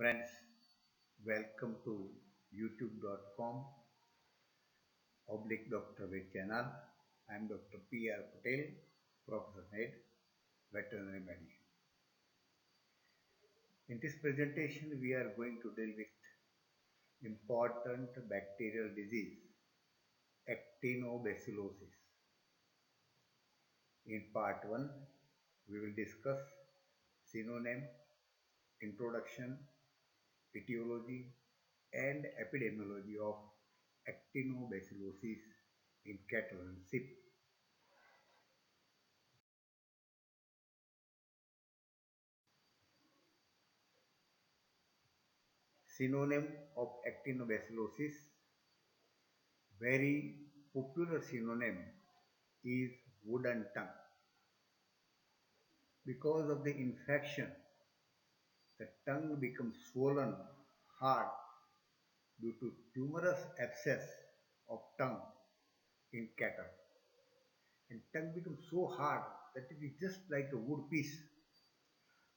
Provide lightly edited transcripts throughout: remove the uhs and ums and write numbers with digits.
friends, welcome to youtube.com oblique Dr. Ved channel. I am Dr. P.R. Patel, Professor Head, Veterinary Medicine. In this presentation, we are going to deal with important bacterial disease, actinobacillosis. In part 1, we will discuss synonym, introduction, etiology, and epidemiology of actinobacillosis in cattle and sheep. Synonym of actinobacillosis, very popular synonym is wooden tongue. Because of the infection, the tongue becomes swollen, hard due to tumorous abscess of tongue in cattle. And tongue becomes so hard that it is just like a wood piece.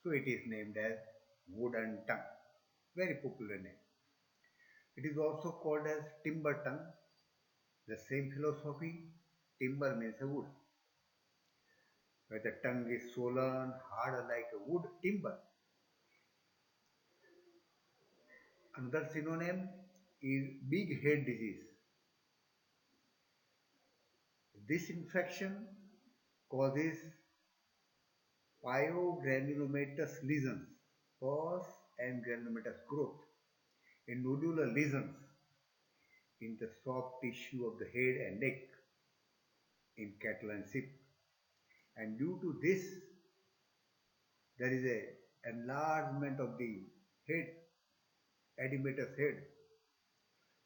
So it is named as wooden tongue. Very popular name. It is also called as timber tongue. The same philosophy, timber means a wood. Where the tongue is swollen, hard like a wood timber. Another synonym is big head disease. This infection causes pyogranulomatous lesions, pus and granulomatous growth in nodular lesions in the soft tissue of the head and neck in cattle and sheep. And due to this, there is a enlargement of the head, edematous head.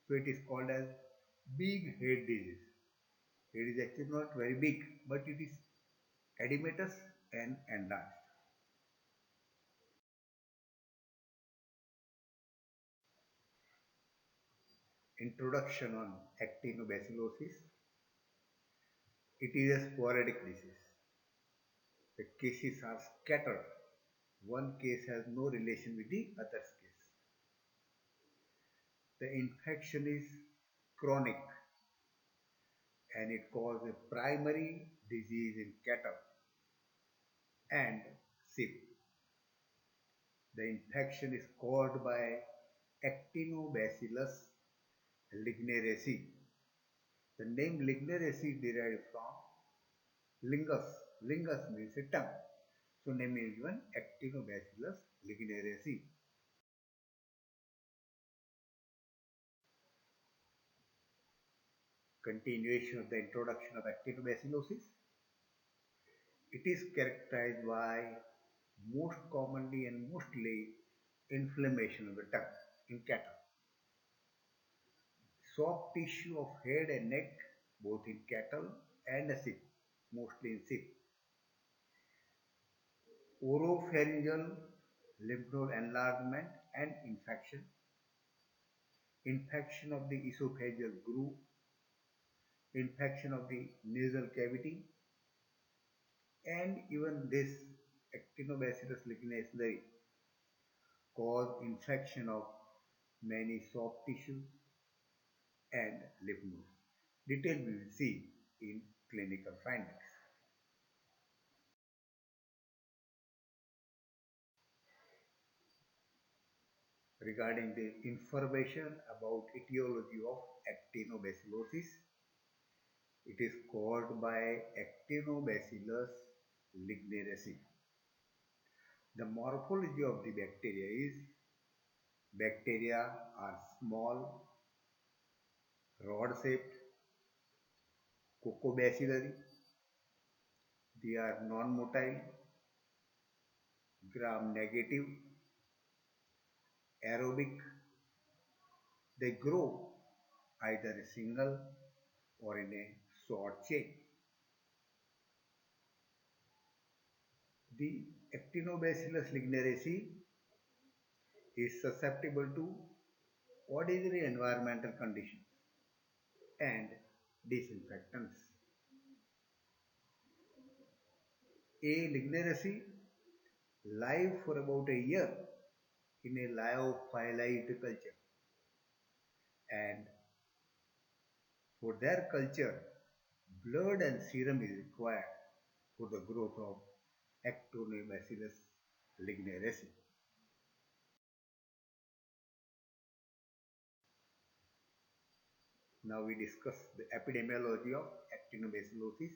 So it is called as big head disease. It is actually not very big, but it is edematous and enlarged. Introduction on actinobacillosis. It is a sporadic disease. The cases are scattered. One case has no relation with the other's case. The infection is chronic and it causes a primary disease in cattle and sheep. The infection is caused by Actinobacillus ligneraceae. The name ligneraceae is derived from lingus. Lingus means a tongue. So name is given Actinobacillus ligneraceae. Continuation of the introduction of actinobacillosis. It is characterized by most commonly and mostly inflammation of the tongue in cattle. Soft tissue of head and neck both in cattle and sheep, mostly in sheep. Oropharyngeal lymph node enlargement and infection. Infection of the esophageal groove. Infection of the nasal cavity. And even this Actinobacillus ligneraceae cause infection of many soft tissues and lymph nodes. Detail we will see in clinical findings. Regarding the information about etiology of actinobacillosis, it is caused by Actinobacillus ligneraceae. The morphology of the bacteria is bacteria are small, rod-shaped, cocobacillary. They are non-motile, gram-negative, aerobic. They grow either a single or in a short chain. The Actinobacillus ligneraceae is susceptible to ordinary environmental conditions and disinfectants. A ligneraceae live for about a year in a lyophilized culture, and for their culture, blood and serum is required for the growth of Actonobacillus ligneraceae. Now we discuss the epidemiology of actinobacillosis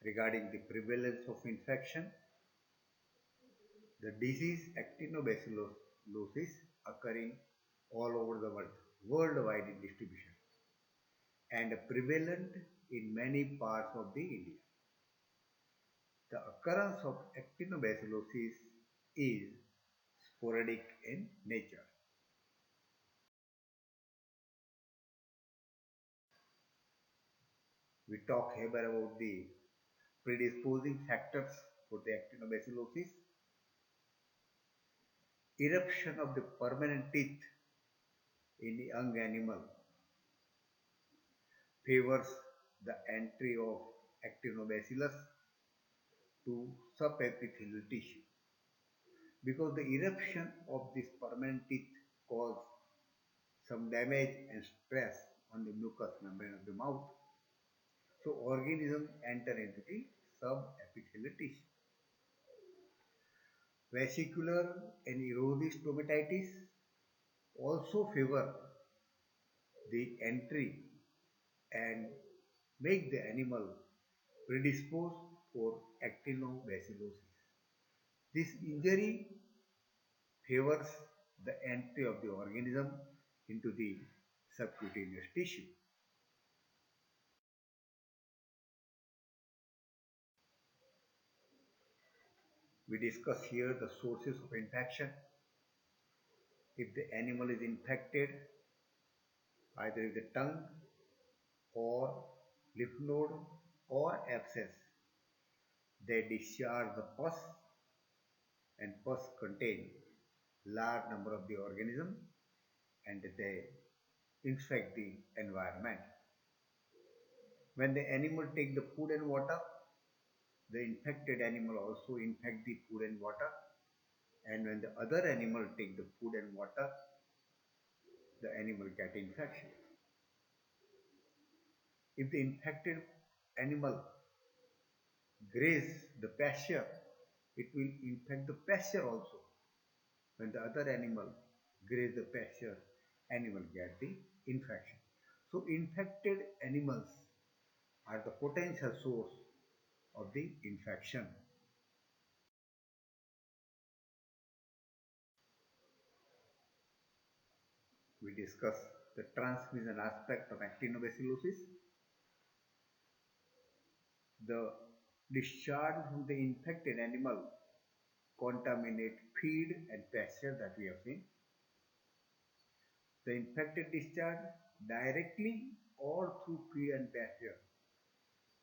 regarding the prevalence of infection. The disease actinobacillosis occurring all over the world, worldwide in distribution, and prevalent in many parts of the India. The occurrence of actinobacillosis is sporadic in nature. We talk here about the predisposing factors for the actinobacillosis. Eruption of the permanent teeth in the young animal favors the entry of actinobacillus to subepithelial tissue because the eruption of this permanent teeth cause some damage and stress on the mucous membrane of the mouth. So organisms enter into the subepithelial tissue. Vesicular and erosive stomatitis also favor the entry and make the animal predisposed for actinobacillosis. This injury favors the entry of the organism into the subcutaneous tissue. We discuss here the sources of infection. If the animal is infected either with the tongue or lymph node or abscess, they discharge the pus, and pus contain large number of the organism and they infect the environment. When the animal take the food and water, the infected animal also infect the food and water, and when the other animal take the food and water, the animal get infection. If the infected animal graze the pasture, it will infect the pasture also. When the other animal graze the pasture, animal get the infection. So infected animals are the potential source of the infection. We discuss the transmission aspect of actinobacillosis. The discharge from the infected animal contaminate feed and pasture that we have seen. The infected discharge directly or through feed and pasture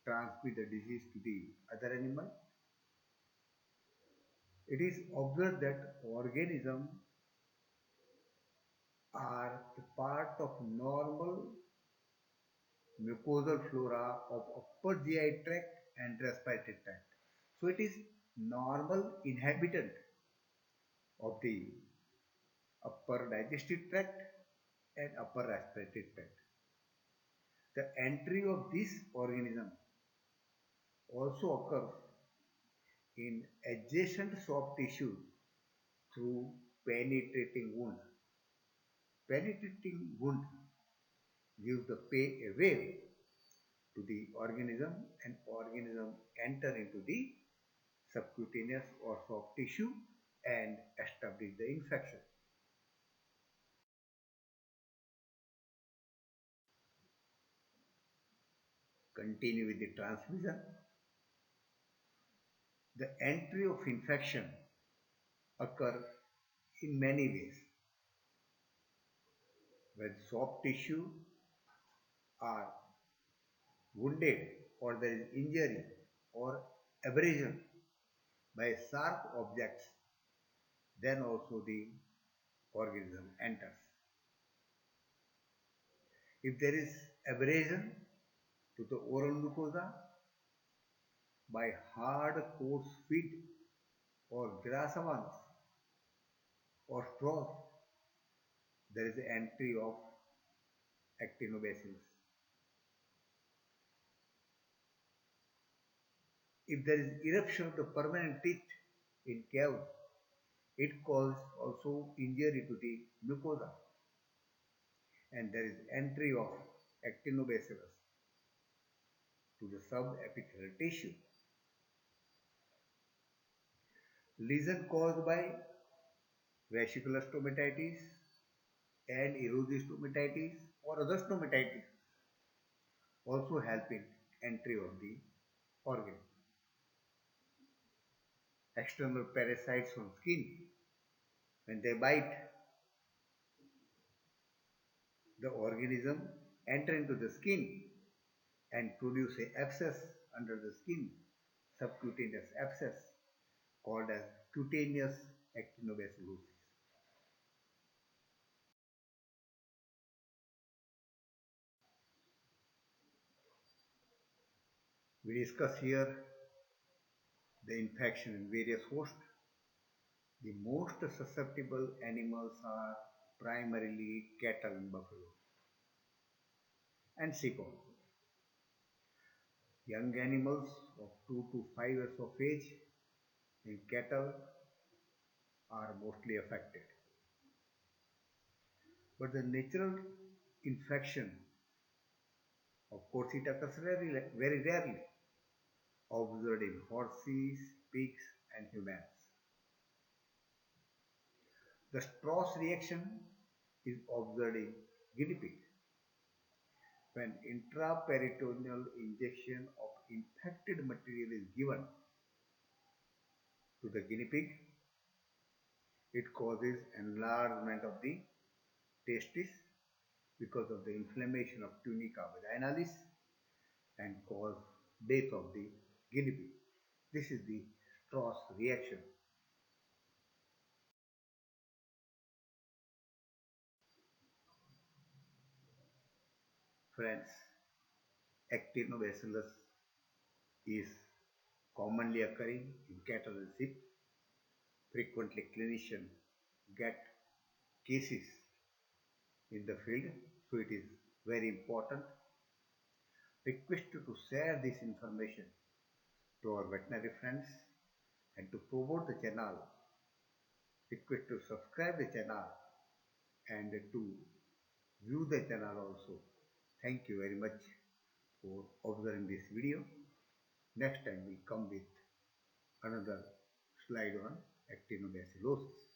transmit the disease to the other animal. It is observed that organisms are a part of normal mucosal flora of upper GI tract and respiratory tract. So it is normal inhabitant of the upper digestive tract and upper respiratory tract. The entry of this organism also occurs in adjacent soft tissue through penetrating wound. Penetrating wound gives the wave to the organism and organism enter into the subcutaneous or soft tissue and establish the infection. Continue with the transmission. The entry of infection occur in many ways. When soft tissue are wounded or there is injury or abrasion by sharp objects, then also the organism enters. If there is abrasion to the oral mucosa by hard coarse feed or grasshoppers, or straws, there is the entry of actinobacillus. If there is eruption of the permanent teeth in cave, it causes also injury to the mucosa, and there is entry of actinobacillus to the subepithelial tissue. Lesion caused by vesicular stomatitis and erosive stomatitis or other stomatitis also help in entry of the organ. External parasites on skin, when they bite, the organism enter into the skin and produce a abscess under the skin, subcutaneous abscess called as cutaneous actinobacillosis. We discuss here the infection in various hosts. The most susceptible animals are primarily cattle and buffalo and sheep also. Young animals of 2 to 5 years of age in cattle are mostly affected. But the natural infection of course it occurs very rarely, observed in horses, pigs and humans. The Strauss reaction is observed in guinea pig. When intraperitoneal injection of infected material is given to the guinea pig, it causes enlargement of the testis because of the inflammation of tunica vaginalis and cause death of the guinea pig. This is the Strauss reaction. Friends, actinobacillus is commonly occurring in cattle and sheep. Frequently clinicians get cases in the field, so it is very important. Request you to share this information to our veterinary friends and to promote the channel. Request to subscribe the channel and to view the channel also. Thank you very much for observing this video. Next time we come with another slide on actinobacillosis.